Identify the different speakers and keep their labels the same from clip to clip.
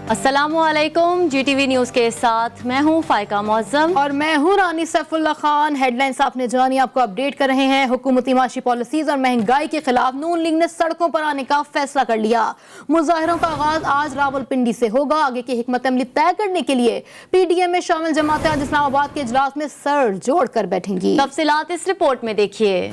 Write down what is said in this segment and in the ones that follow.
Speaker 1: अस्सलामु अलैकुम, GTV news के साथ मैं हूँ फाइका मौज़म
Speaker 2: और मैं हूँ रानी सैफुल्ला खान। हेडलाइंस आपने जानी, आपको अपडेट कर रहे हैं। हुकूमती माशी पॉलिसीज और महंगाई के खिलाफ नून लीग ने सड़कों पर आने का फैसला कर लिया। मुजाहिरों का आगाज आज रावलपिंडी से होगा। आगे की हिकमत अमली तय करने के लिए PDM में शामिल जमातें आज इस्लामाबाद के इजलास में सर जोड़ कर बैठेंगी।
Speaker 1: तफसीलात इस रिपोर्ट में देखिए।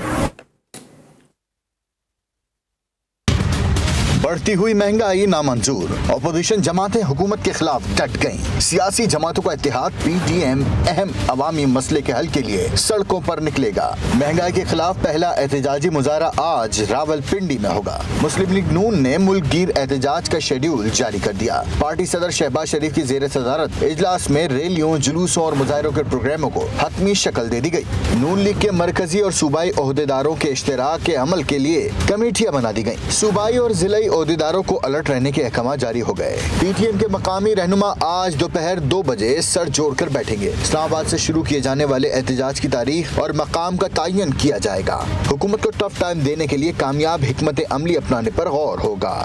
Speaker 3: बढ़ती हुई महंगाई नामंजूर, अपोजिशन जमातें हुकूमत के खिलाफ डट गईं। सियासी जमातों का इत्तेहाद PDM अहम अवामी मसले के हल के लिए सड़कों पर निकलेगा। महंगाई के खिलाफ पहला एहतजाजी मुजाहरा आज रावलपिंडी में होगा। मुस्लिम लीग नून ने मुल्क गिर एहतजाज का शेड्यूल जारी कर दिया। पार्टी सदर शहबाज शरीफ की जेर सदारत इजलास में रैलियों, जुलूसों और मुजाहरों के प्रोग्रामों को हतमी शक्ल दे दी गई। नून लीग के मरकजी और सूबाई ओहदेदारों के इश्तराक के अमल के लिए कमेटियां बना दी गयी। सूबाई और जिलाई ओहदेदारों को अलर्ट रहने के अहकाम जारी हो गए। PTM के मकामी रहनुमा आज दोपहर 2 बजे सर जोड़कर बैठेंगे। इस्लामाबाद से शुरू किए जाने वाले एहतजाज की तारीख और मकाम का तयन किया जाएगा। हुकूमत को टफ टाइम देने के लिए कामयाब हिकमत अमली अपनाने पर गौर होगा।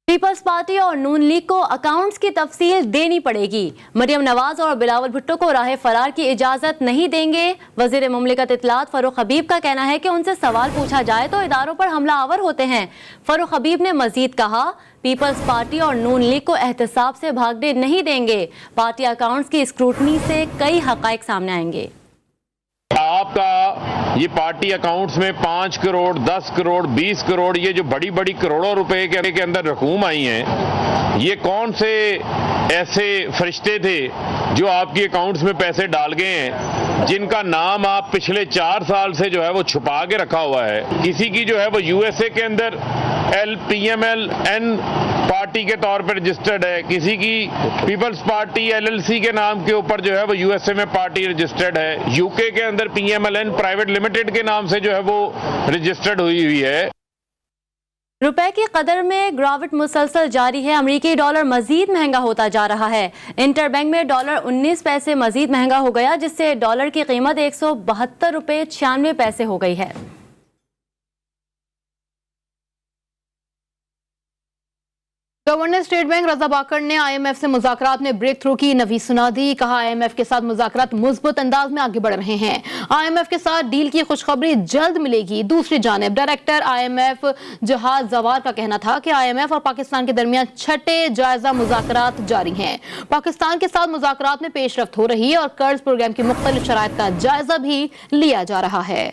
Speaker 1: पीपल्स पार्टी और नून लीग को अकाउंट्स की तफसील देनी पड़ेगी। मरियम नवाज और बिलावल भुट्टो को राह फरार की इजाजत नहीं देंगे। वजीर मुमलिकत इत्तलात फरूख हबीब का कहना है कि उनसे सवाल पूछा जाए तो इदारों पर हमला आवर होते हैं। फरूख हबीब ने मजीद कहा, पीपल्स पार्टी और नून लीग को एहतसाब से भागने नहीं देंगे। पार्टी अकाउंट्स की स्क्रूटनी से कई हकाइक सामने आएंगे।
Speaker 4: आपका ये पार्टी अकाउंट्स में 5 करोड़, 10 करोड़, 20 करोड़, ये जो बड़ी बड़ी करोड़ों रुपए के अंदर रकूम आई हैं, ये कौन से ऐसे फरिश्ते थे जो आपके अकाउंट्स में पैसे डाल गए हैं, जिनका नाम आप पिछले 4 साल से जो है वो छुपा के रखा हुआ है। किसी की जो है वो USA के अंदर PMLN पार्टी के तौर पर रजिस्टर्ड है, किसी की पीपल्स पार्टी LLC के नाम के ऊपर जो है वो USA में पार्टी रजिस्टर्ड है, UK के अंदर PMLN प्राइवेट लिमिटेड के नाम से जो है वो रजिस्टर्ड हुई है।
Speaker 1: रुपए की कदर में गिरावट मुसलसल जारी है। अमेरिकी डॉलर मजीद महंगा होता जा रहा है। इंटरबैंक में डॉलर 19 पैसे मजीद महंगा हो गया, जिससे डॉलर की कीमत 172 रुपये 96 पैसे हो गई है।
Speaker 2: गवर्नर स्टेट बैंक रजा बाकर ने IMF से मुज़ाकरात में ब्रेक थ्रू की नवी सुना दी। कहा, IMF के साथ मुज़ाकरात मुस्बत अंदाज में आगे बढ़ रहे हैं। IMF के साथ डील की खुशखबरी जल्द मिलेगी। दूसरी जानिब डायरेक्टर IMF जहाज जवार का कहना था कि IMF और पाकिस्तान के दरमियान छठे जायजा मुज़ाकरात जारी हैं। पाकिस्तान के साथ मुज़ाकरात में पेशरफ्त हो रही है और कर्ज प्रोग्राम की मुख्तलिफ शराइत का जायजा भी लिया जा रहा है।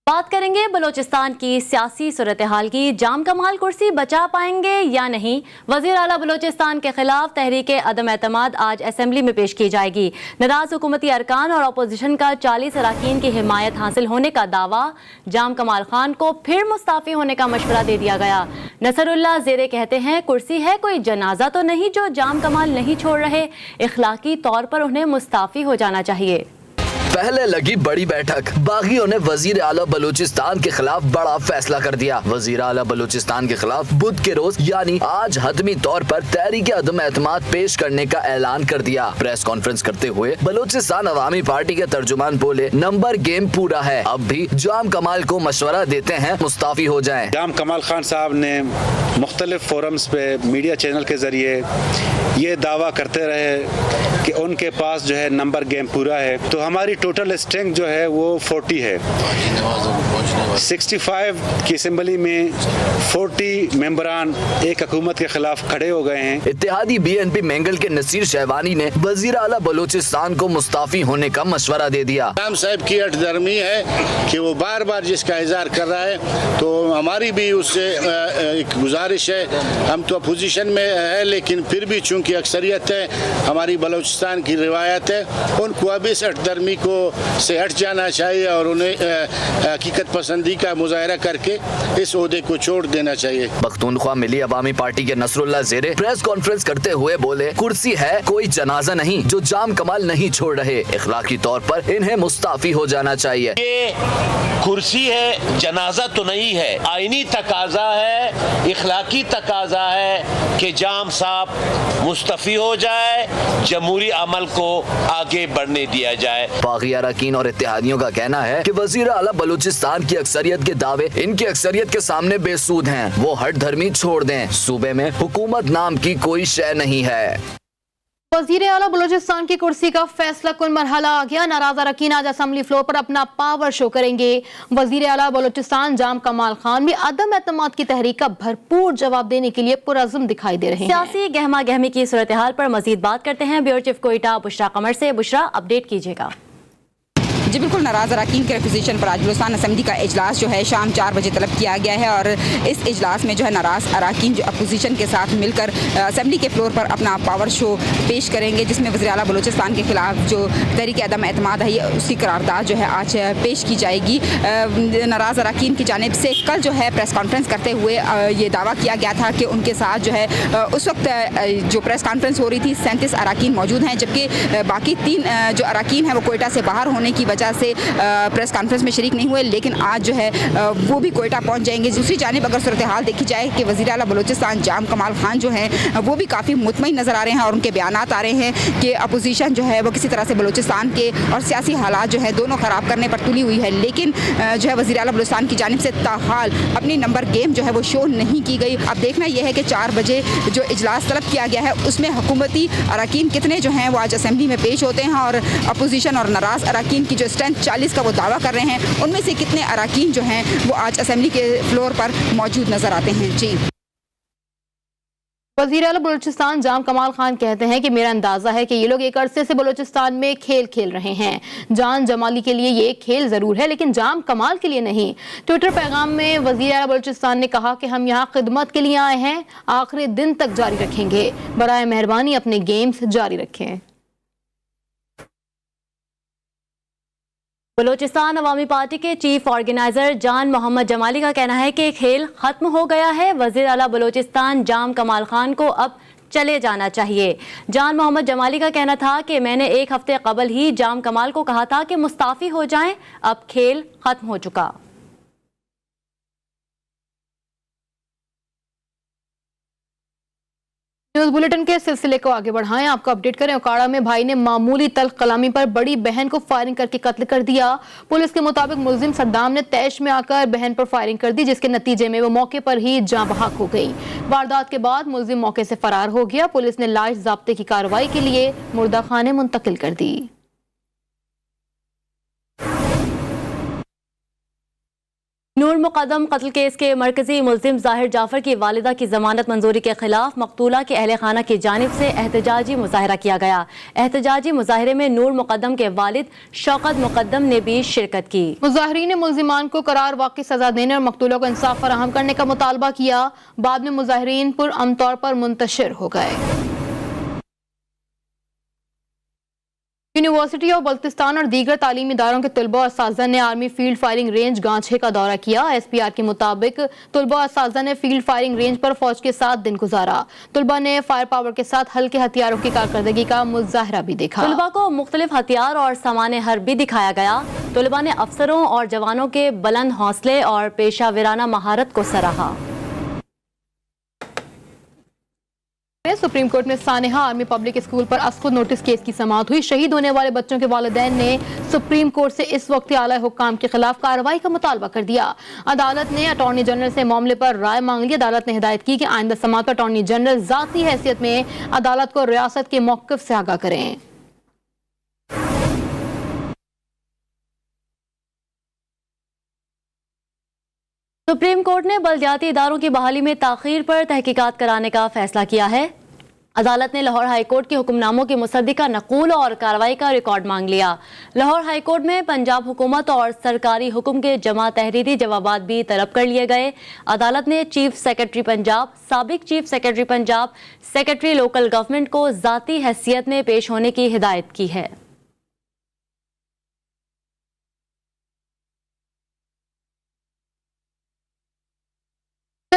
Speaker 1: बात करेंगे बलोचिस्तान की सियासी सूरत हाल की। जाम कमाल कुर्सी बचा पाएंगे या नहीं? वजीर आला बलोचिस्तान के खिलाफ तहरीक अदम एतमाद आज असेंबली में पेश की जाएगी। नाराज हुकूमती अरकान और अपोजिशन का 40 अरकान की हिमायत हासिल होने का दावा। जाम कमाल खान को फिर मुस्ताफी होने का मशवरा दे दिया गया। नसरुल्लाह ज़ेरे कहते हैं, कुर्सी है कोई जनाजा तो नहीं जो जाम कमाल नहीं छोड़ रहे। इखलाकी तौर पर उन्हें मुस्ताफी हो जाना चाहिए।
Speaker 5: पहले लगी बड़ी बैठक, बागियों ने वजीर आला बलूचिस्तान के खिलाफ बड़ा फैसला कर दिया। वजीर आला बलूचिस्तान के खिलाफ बुध के रोज यानी आज हतमी तौर पर तहरीक अदम एतमाद पेश करने का ऐलान कर दिया। प्रेस कॉन्फ्रेंस करते हुए बलूचिस्तान अवामी पार्टी के तर्जुमान बोले, नंबर गेम पूरा है, अब भी जाम कमाल को मशवरा देते हैं मुस्ताफी हो जाएं।
Speaker 6: जाम कमाल खान साहब ने मुख्तलिफ फोरम्स पे मीडिया चैनल के जरिए ये दावा करते रहे कि उनके पास जो है नंबर गेम पूरा है। तो हमारी टोटल स्ट्रेंथ जो है वो 40 है। 65 की असेंबली में 40 मेंबरान एक हुकूमत के खिलाफ खड़े हो गए हैं।
Speaker 5: इत्तेहादी BNP मेंगल के नसीर शहवानी ने वजीर आला बलूचिस्तान को मुस्ताफी होने का मशवरा दे दिया।
Speaker 7: जाम साहब की अटदर्मी है कि वो बार बार जिसका इज़हार कर रहा है, तो हमारी भी उससे एक गुजारिश है। हम तो अपोजिशन में है, लेकिन फिर भी चूंकि अक्सरियत है, हमारी बलूचिस्तान की रिवायत है, उनको अब इस अटदर्मी को से हट जाना चाहिए और उन्हें हकीकत पसंदी का मुजाहरा करके इस ओहदे को छोड़ देना चाहिए।
Speaker 5: पख्तूनख्वा मिली अवामी पार्टी के नसरुल्लाह ज़ेरे प्रेस कॉन्फ्रेंस करते हुए बोले, कुर्सी है कोई जनाजा नहीं जो जाम कमाल नहीं छोड़ रहे। इखलाकी तौर पर इन्हें मुस्ताफी हो जाना चाहिए।
Speaker 8: ये कुर्सी है, जनाजा तो नहीं है। आईनी तकाजा है, इखलाकी तकाजा है कि जाम साहब मुस्तफी हो जाए, जमहूरी अमल को आगे बढ़ने दिया जाए।
Speaker 5: बागी अरकान और इत्तेहादियों का कहना है कि वजीर आला बलूचिस्तान की अक्सरियत के दावे इनकी अक्सरियत के सामने बेसूद हैं। वो हट धर्मी छोड़ दें, सूबे में हुकूमत नाम की कोई शय नहीं है।
Speaker 2: वजीर आला बलूचिस्तान की कुर्सी का फैसला कुन मरहला आ गया। नाराज अरकान आज असेंबली फ्लोर पर अपना पावर शो करेंगे। वजीर आला बलूचिस्तान जाम कमाल खान भी अदम एतमाद की तहरीक का भरपूर जवाब देने के लिए पुरअज़्म दिखाई दे रहे हैं।
Speaker 1: सियासी गहमा गहमी की सूरत हाल पर मजीद बात करते हैं ब्यूरो चीफ कोयटा बुशरा कमर से। बुशरा, अपडेट कीजिएगा।
Speaker 9: जी बिल्कुल, नाराज़ अरकान के रिक्वेजिशन पर आज बलूचिस्तान असेंबली का इजलास जो है शाम 4 बजे तलब किया गया है और इस इजलास में जो है नाराज़ अरकान जो अपोजिशन के साथ मिलकर असेंबली के फ्लोर पर अपना पावर शो पेश करेंगे, जिसमें वज़ीर आला बलूचिस्तान के खिलाफ जो तहरीक अदम एतमाद है उसकी करारदाद जो है आज पेश की जाएगी। नाराज़ अरकान की जानिब से कल जो है प्रेस कॉन्फ्रेंस करते हुए ये दावा किया गया था कि उनके साथ जो है उस वक्त जो प्रेस कॉन्फ्रेंस हो रही थी 37 अरकान मौजूद हैं, जबकि बाकी 3 जो अरकान हैं वो कोयटा से बाहर होने की वजह से प्रेस कॉन्फ्रेंस में शरीक नहीं हुए, लेकिन आज जो है वो भी कोयटा पहुंच जाएंगे। दूसरी जानिब अगर सूरत हाल देखी जाए कि वज़ीर आला बलूचिस्तान जाम कमाल खान जो हैं वो भी काफ़ी मुतमईन नज़र आ रहे हैं और उनके बयानात आ रहे हैं कि अपोजिशन जो है वो किसी तरह से बलूचिस्तान के और सियासी हालात जो है दोनों ख़राब करने पर तुली हुई है, लेकिन जो है वज़ीर आला बलूचिस्तान की जानिब से ताहाल अपनी नंबर गेम जो है वो शो नहीं की गई। अब देखना यह है कि 4 बजे जो इजलास तलब किया गया है उसमें हुकूमती अरकान कितने जो हैं वो आज असेंबली में पेश होते हैं और अपोजिशन और नाराज़ अरकान की जो स्ट्रेंथ 40 का वो दावा कर रहे हैं, उनमें से कितने अरकान जो हैं वो आज असेंबली के फ्लोर पर मौजूद नजर आते हैं। जी,
Speaker 2: वज़ीर आला बलूचिस्तान जाम कमाल खान कहते हैं कि मेरा अंदाजा है कि ये लोग एक अरसे से बलूचिस्तान में खेल खेल रहे हैं। जान जमाली के लिए ये खेल जरूर है लेकिन जाम कमाल के लिए नहीं। ट्विटर पैगाम में वज़ीर आला बलूचिस्तान ने कहा कि हम यहाँ खिदमत के लिए आए हैं, आखिरी दिन तक जारी रखेंगे। बराए मेहरबानी अपने गेम्स जारी रखें।
Speaker 1: बलूचिस्तान अवामी पार्टी के चीफ ऑर्गेनाइजर जान मोहम्मद जमाली का कहना है कि खेल खत्म हो गया है। वज़ीर आला बलूचिस्तान जाम कमाल खान को अब चले जाना चाहिए। जान मोहम्मद जमाली का कहना था कि मैंने 1 हफ्ते कबल ही जाम कमाल को कहा था कि मुस्ताफ़ी हो जाएं, अब खेल खत्म हो चुका।
Speaker 2: न्यूज़ बुलेटिन के सिलसिले को आगे बढ़ाएं, आपको अपडेट करें। ओकाड़ा में भाई ने मामूली तल्ख कलामी पर बड़ी बहन को फायरिंग करके कत्ल कर दिया। पुलिस के मुताबिक मुलजिम सद्दाम ने तैश में आकर बहन पर फायरिंग कर दी, जिसके नतीजे में वो मौके पर ही जाँ बहक हो गई। वारदात के बाद मुलजिम मौके से फरार हो गया। पुलिस ने लाश ज़ाब्ते की कार्रवाई के लिए मुर्दा खाने मुंतकिल कर दी।
Speaker 1: नूर मुकद्दम कत्ल केस के मरकजी मुलजिम ज़ाहिर जाफर की वालिदा की जमानत मंजूरी के खिलाफ मकतूला के अहले खाना की जानिब से एहतजाजी मुजाहरा किया गया। एहतजाजी मुजाहरे में नूर मुकद्दम के वालिद शौकत मुकद्दम ने भी शिरकत की।
Speaker 2: मुजाहरीन ने मुलजिमान को करार वाक़ई सजा देने और मकतूलों को इंसाफ फराहम करने का मुतालबा किया। बाद में मुजाहरीन पुरअमन तौर पर मुंतशिर हो गए। यूनिवर्सिटी ऑफ बल्तिस्तान और दीगर तालीमी इदारों के तलबा और असातिज़ा ने आर्मी फील्ड फायरिंग रेंज गांछे का दौरा किया। SPR के मुताबिक तलबा और असातिज़ा ने फील्ड फायरिंग रेंज पर फौज के साथ दिन गुजारा। तलबा ने फायर पावर के साथ हल्के हथियारों की कारकर्दगी का मुजाहरा भी देखा।
Speaker 1: तलबा को मुख्तलिफ हथियार और सामान हर्ब भी दिखाया गया। तलबा ने अफसरों और जवानों के बुलंद हौसले और पेशा वराना महारत को सराहा।
Speaker 2: सुप्रीम कोर्ट में सानेहा आर्मी पब्लिक स्कूल पर असखुद नोटिस केस की समाअत हुई। शहीद होने वाले बच्चों के वालिदैन ने सुप्रीम कोर्ट से इस वक्त आला हुक्काम के खिलाफ कार्रवाई का मुतालबा कर दिया। अदालत ने अटॉर्नी जनरल से मामले पर राय मांग ली। अदालत ने हिदायत की कि आइंदा समाअत पर अटॉर्नी जनरल जाती हैसियत में अदालत को रियासत के मौक़िफ़ से आगाह करें।
Speaker 1: सुप्रीम कोर्ट ने बलदियाती इदारों की बहाली में ताख़ीर पर तहकीकात कराने का फैसला किया है। अदालत ने लाहौर हाई कोर्ट के हुक्मनामों की मुसद्दिका नकूल और कार्रवाई का रिकॉर्ड मांग लिया। लाहौर हाई कोर्ट में पंजाब हुकूमत और सरकारी हुक्म के जमा तहरीरी जवाबात भी तलब कर लिए गए। अदालत ने चीफ सेक्रेटरी पंजाब, साबिक chief secretary Punjab, secretary local government को ज़ाती हैसियत में पेश होने की हिदायत की है।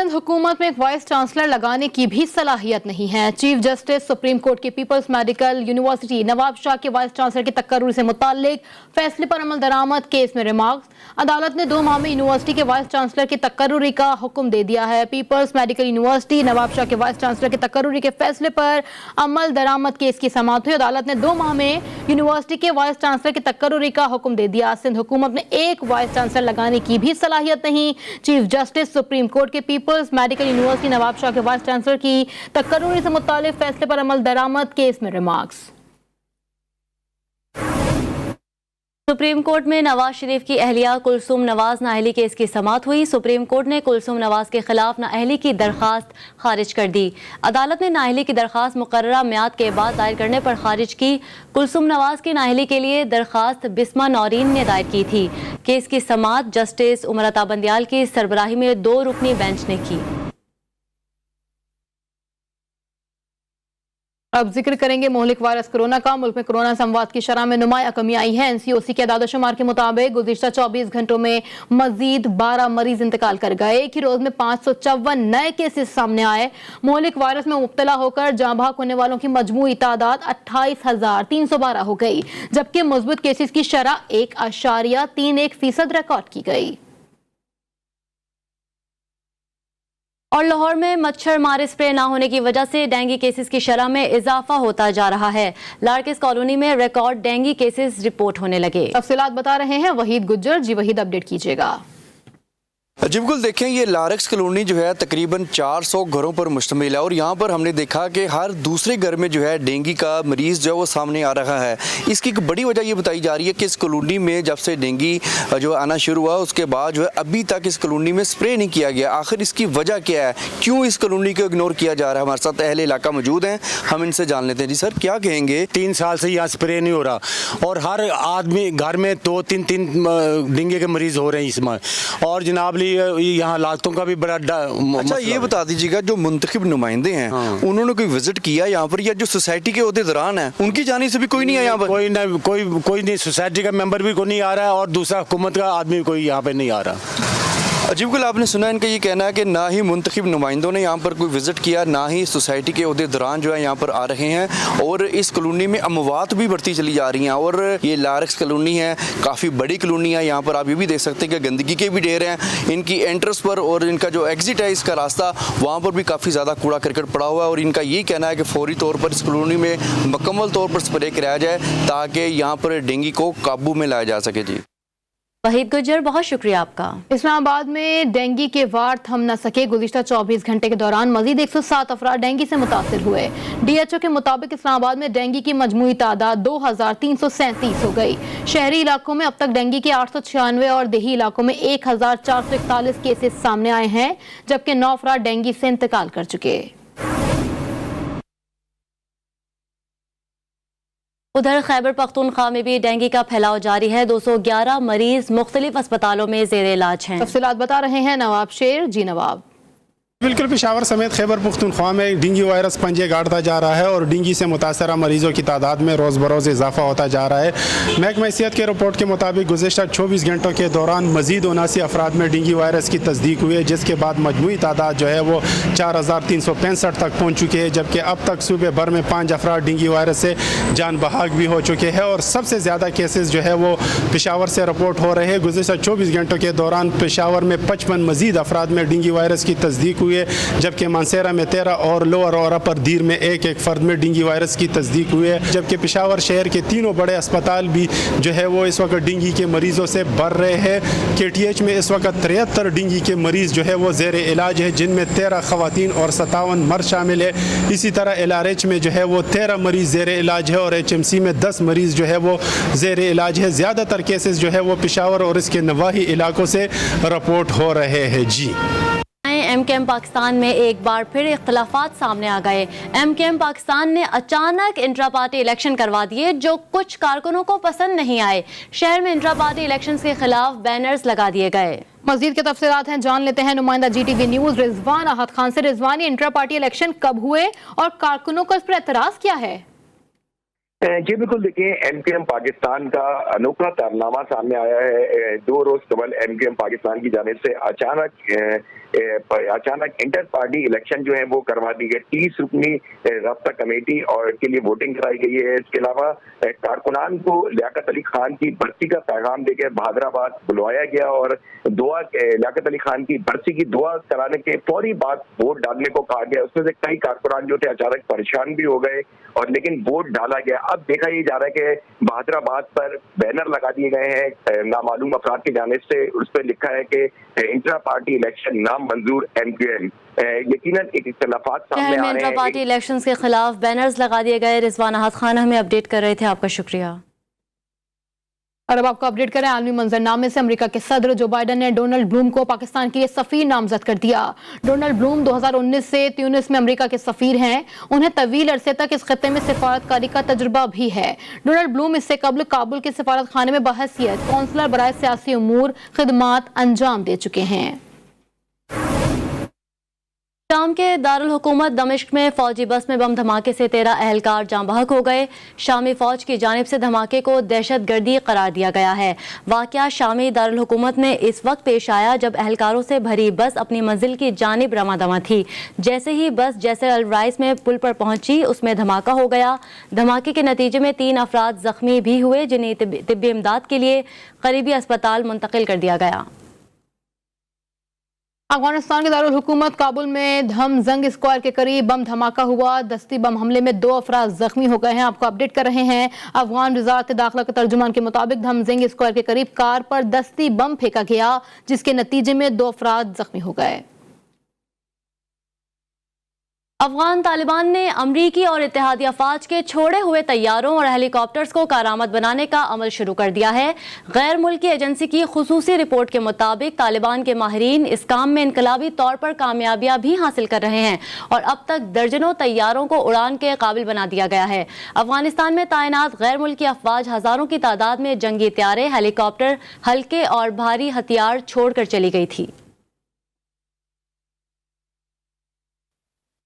Speaker 2: सिंध हुकूमत में एक वाइस चांसलर लगाने की भी सलाहियत नहीं है। चीफ जस्टिस सुप्रीम कोर्ट की peoples medical university Nawab Shah के वाइस चांसलर की तकर्रुर से मुताल्लिक फैसले पर अमल दरामद केस में रिमार्क्स। अदालत ने 2 माह में यूनिवर्सिटी के वाइस चांसलर की तकर्रुरी का हुक्म दे दिया है। Peoples medical university Nawab Shah के वाइस चांसलर की तकर्रुरी के फैसले पर अमल दरामद केस की समाअत हुई। अदालत ने 2 माह में यूनिवर्सिटी के वाइस चांसलर की तकर्रुरी का हुक्म दे दिया। सिंध हुकूमत में एक वाइस चांसलर लगाने की भी सलाहियत नहीं। चीफ जस्टिस सुप्रीम कोर्ट के peoples medical university Nawab Shah के वाइस चांसलर की तकर्रुरी से मुताल्लिक फैसले पर अमल दरामद केस में रिमार्क्स।
Speaker 1: सुप्रीम कोर्ट में नवाज शरीफ की अहलिया कुलसूम नवाज नाअहली केस की समाअत हुई। सुप्रीम कोर्ट ने कुलसूम नवाज के खिलाफ नाअहली की दरखास्त खारिज कर दी। अदालत ने नाअहली की दरखास्त मुकर्ररा मियाद के बाद दायर करने पर खारिज की। कुलसूम नवाज की नाअहली के लिए दरखास्त बिस्मा नौरीन ने दायर की थी। केस की समाअत जस्टिस उमर अता बंदियाल की सरबराही में 2 रुकनी बेंच ने की।
Speaker 2: अब जिक्र करेंगे मोहलिक वायरस कोरोना का। मुल्क में कोरोना संवात की शरह में नुमाया कमी आई है। एनसीओसी के अदाद-ओ-शुमार के मुताबिक गुज़िश्ता 24 घंटों में मजीद 12 मरीज इंतकाल कर गए। एक ही रोज में 554 नए केसेस सामने आए। मोहलिक वायरस में मुब्तला होकर जाँ बहक होने वालों की मजमूई तादाद 28,312 हो गई, जबकि मुस्बत केसेस की शरह 1.31% रिकॉर्ड की गई।
Speaker 1: और लाहौर में मच्छर मारे स्प्रे ना होने की वजह से डेंगू केसेस की शरह में इजाफा होता जा रहा है। लार्किस कॉलोनी में रिकॉर्ड डेंगू केसेस रिपोर्ट होने लगे।
Speaker 2: तफसीलात बता रहे हैं वहीद गुज्जर। जी वहीद, अपडेट कीजिएगा।
Speaker 10: जी बिल्कुल, देखें ये लारक्स कॉलोनी जो है तकरीबन 400 घरों पर मुश्तमिल है और यहाँ पर हमने देखा कि हर दूसरे घर में जो है डेंगू का मरीज़ जो है वो सामने आ रहा है। इसकी एक बड़ी वजह ये बताई जा रही है कि इस कॉलोनी में जब से डेंगू जो आना शुरू हुआ उसके बाद जो है अभी तक इस कॉलोनी में स्प्रे नहीं किया गया। आखिर इसकी वजह क्या है, क्यों इस कॉलोनी को इग्नोर किया जा रहा है? हमारे साथ अहले इलाका मौजूद हैं, हम इनसे जान लेते हैं। जी सर, क्या कहेंगे?
Speaker 11: 3 साल से यहाँ स्प्रे नहीं हो रहा और हर आदमी घर में 2-3 डेंगू के मरीज हो रहे हैं इसमें। और जनाब यहाँ लातों का भी बड़ा
Speaker 10: अच्छा, ये बता दीजिएगा जो मुंतखब नुमाइंदे हैं उन्होंने कोई विजिट किया यहाँ पर, या जो सोसाइटी के ओहदेदारान हैं उनकी जाने से भी कोई नहीं है यहाँ पर?
Speaker 11: कोई नहीं, सोसाइटी का मेंबर भी कोई नहीं आ रहा है और दूसरा हुकूमत का आदमी कोई यहाँ पे नहीं आ रहा।
Speaker 10: अजीब गुल, आपने सुना इनका ये कहना है कि ना ही मुंतखब नुमाइंदों ने यहाँ पर कोई विजिट किया, ना ही सोसाइटी के ओहदेदारान जो है यहाँ पर आ रहे हैं और इस कॉलोनी में अमवात भी बढ़ती चली जा रही हैं। और ये लारक्स कॉलोनी है, काफ़ी बड़ी कॉलोनी है। यहाँ पर आप ये भी देख सकते हैं कि गंदगी के भी ढेर हैं इनकी एंट्रेंस पर और इनका जो एग्जिट है इसका रास्ता, वहाँ पर भी काफ़ी ज़्यादा कूड़ा करकट पड़ा हुआ है। और इनका ये कहना है कि फौरी तौर पर इस कॉलोनी में मुकम्मल तौर पर स्प्रे कराया जाए ताकि यहाँ पर डेंगू को काबू में लाया जा सके। जी
Speaker 1: वहीद गुज्जर, बहुत शुक्रिया आपका।
Speaker 2: इस्लामाबाद में डेंगू के वार थम न सके। गुज़िश्ता 24 घंटे के दौरान मजीद 107 अफराद डेंगू से मुतासर हुए। DHO के मुताबिक इस्लामाबाद में डेंगू की मजमूई तादाद 2,337 हो गई। शहरी इलाकों में अब तक डेंगू के 896 और देही इलाकों में 1,441 केसेस सामने आए हैं, जबकि 9 अफराद डेंगू से इंतकाल कर चुके।
Speaker 1: उधर खैबर पख्तूनख्वा में भी डेंगू का फैलाव जारी है। 211 मरीज मुख्तलिफ अस्पतालों में जेर इलाज हैं।
Speaker 2: तफसीलात बता रहे हैं नवाब शेर। जी नवाब।
Speaker 12: बिल्कुल, पेशावर समेत खैबर पख्तूनख्वा में डेंगू वायरस पंजे गाड़ता जा रहा है और डेंगू से मुतासरा मरीजों की तादाद में रोज़ बरोज़ इजाफा होता जा रहा है। महकमा सेहत के रिपोर्ट के मुताबिक गुज़िश्ता 24 घंटों के दौरान मजीद 79 अफराद में डेंगू वायरस की तस्दीक हुई है, जिसके बाद मजमूई तादाद जो है वो 4,365 तक पहुँच चुकी है। जबकि अब तक सूबे भर में 5 अफराद डेंगू वायरस से जान बहाक भी हो चुके हैं और सबसे ज़्यादा केसेस जो है वो पेशावर से रिपोर्ट हो रहे हैं। गुज़िश्ता 24 घंटों के दौरान पेशावर में 55 मजीद अफराद में डेंगू वायरस की तस्दीक हुई है, जबकि मानसेरा में 13 और लोअर और अपर दीर में एक फर्द में डेंगू वायरस की तस्दीक हुई है। जबकि पेशावर शहर के तीनों बड़े अस्पताल भी जो है वो इस वक्त डेंगू के मरीजों से भर रहे हैं। KTH में इस वक्त 73 डेंगू के मरीज जो है वो जेर इलाज है, जिनमें 13 खवातीन और 57 मर्द शामिल है। इसी तरह LRH में जो है वो 13 मरीज जेर इलाज है और HMC में 10 मरीज जो है वो जेर इलाज है। ज़्यादातर केसेस जो है वो पेशावर और इसके नवाही इलाकों से रिपोर्ट हो रहे हैं। जी
Speaker 1: MKM पाकिस्तान में एक बार फिर इख्तलाफात सामने आ गए। MKM पाकिस्तान ने अचानक इंट्रा पार्टी इलेक्शन करवा दिए जो कुछ कारकुनों को पसंद नहीं आए। शहर में इंट्रा पार्टी इलेक्शन के खिलाफ बैनर्स लगा दिए गए।
Speaker 2: मजीद के तफसीलात हैं, जान लेते हैं नुमाइंदा GTV न्यूज रिजवान अहद खान से। रिजवान, इंट्रा पार्टी इलेक्शन कब हुए और कारकुनों का इस पर एतराज क्या है?
Speaker 13: जी बिल्कुल, देखिए MKM पाकिस्तान का अनोखा कारनामा सामने आया है। 2 रोज कबल MKM पाकिस्तान की जानिब से अचानक اچانک انٹر پارٹی الیکشن جو ہے وہ کروا دی گئی. 30 رکنی رابطہ کمیٹی اور کے لیے ووٹنگ کرائی گئی ہے. اس کے علاوہ کارکنان کو لیاقت علی خان کی برسی کا پیغام دے کے بہادر آباد بلوایا گیا اور لیاقت علی خان کی برسی کی دعا کرانے کے فوری بعد ووٹ ڈالنے کو کہا گیا. اس میں سے کئی کارکنان جو تھے اچانک پریشان بھی ہو گئے اور لیکن ووٹ ڈالا گیا. اب دیکھا یہ جا رہا ہے کہ بہادر آباد پر بینر لگا دیے گئے ہیں نامعلوم افراد کی جانب سے. اس پہ لکھا ہے کہ انٹرا پارٹی الیکشن نام منظور MQM. یقیناً ایک اختلافات سامنے آ رہے ہیں.
Speaker 1: انٹرا پارٹی الیکشنز کے خلاف بینرز لگا دیے گئے. رضوان احد خان ہمیں اپڈیٹ کر رہے تھے، آپ کا شکریہ.
Speaker 2: اور اب آپ کو اپڈیٹ کریں عالمی منظرنامے سے. امریکہ کے صدر جو بائیڈن نے ڈونلڈ بلوم کو پاکستان کے لیے سفیر نامزد کر دیا. ڈونلڈ بلوم 2019 سے تیونس میں امریکہ کے سفیر ہیں. انہیں طویل عرصے تک اس خطے میں سفارت کاری کا تجربہ بھی ہے. ڈونلڈ بلوم اس سے قبل کابل کے سفارت خانے میں بحیثیت کونسلر برائے سیاسی امور خدمات انجام دے چکے ہیں.
Speaker 1: شام کے دارالحکومت دمشق میں فوجی بس میں بم دھماکے سے 13 اہلکار جاں بحق ہو گئے. شامی فوج کی جانب سے دھماکے کو دہشت گردی قرار دیا گیا ہے. واقعہ شامی دارالحکومت میں اس وقت پیش آیا جب اہلکاروں سے بھری بس اپنی منزل کی جانب رواں دواں تھی. جیسے ہی بس جیسر الرائس میں پل پر پہنچی اس میں دھماکہ ہو گیا. دھماکے کے نتیجے میں 3 افراد زخمی بھی ہوئے جنہیں طبی امداد کے لیے قریبی اسپتال منتقل کر دیا گیا.
Speaker 2: افغانستان کے دارالحکومت کابل میں دھم زنگ اسکوائر کے قریب بم دھماکہ ہوا. دستی بم حملے میں 2 افراد زخمی ہو گئے ہیں. آپ کو اپڈیٹ کر رہے ہیں. افغان وزارت داخلہ کے ترجمان کے مطابق دھم زنگ اسکوائر کے قریب کار پر دستی بم پھینکا گیا جس کے نتیجے میں 2 افراد زخمی ہو گئے.
Speaker 1: افغان طالبان نے امریکی اور اتحادی افواج کے چھوڑے ہوئے طیاروں اور ہیلی کاپٹرز کو کارآمد بنانے کا عمل شروع کر دیا ہے. غیر ملکی ایجنسی کی خصوصی رپورٹ کے مطابق طالبان کے ماہرین اس کام میں انقلابی طور پر کامیابیاں بھی حاصل کر رہے ہیں اور اب تک درجنوں طیاروں کو اڑان کے قابل بنا دیا گیا ہے. افغانستان میں تعینات غیر ملکی افواج ہزاروں کی تعداد میں جنگی طیارے، ہیلی کاپٹر، ہلکے اور بھاری ہتھیار چھوڑ کر چلی گئی تھی.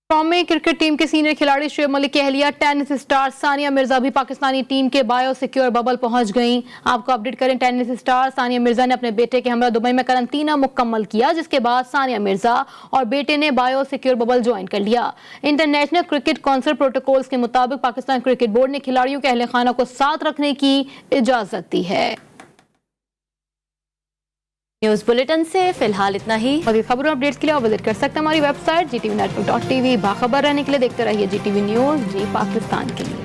Speaker 2: قومی کرکٹ ٹیم کے سینئر کھلاڑی شعیب ملک کی اہلیہ ٹینس اسٹار ثانیہ مرزا بھی پاکستانی ٹیم کے بایو سیکیور ببل پہنچ گئیں. آپ کو اپڈیٹ کریں. ٹینس اسٹار ثانیہ مرزا نے اپنے بیٹے کے ہمراہ دبئی میں قرنطینہ مکمل کیا جس کے بعد ثانیہ مرزا اور بیٹے نے بایو سیکیور ببل جوائن کر لیا. انٹرنیشنل کرکٹ کونسل پروٹوکولز کے مطابق پاکستان کرکٹ بورڈ نے کھلاڑیوں کے اہل خانہ کو ساتھ رکھنے کی اجازت دی ہے.
Speaker 1: نیوز بلیٹن سے فی الحال اتنا ہی.
Speaker 2: مزید خبروں اپڈیٹس کے لیے آپ وزٹ کر سکتے ہیں ہماری ویب سائٹ GTV network.tv. باخبر رہنے کے لیے دیکھتے رہیے GTV نیوز جی پاکستان کے لیے.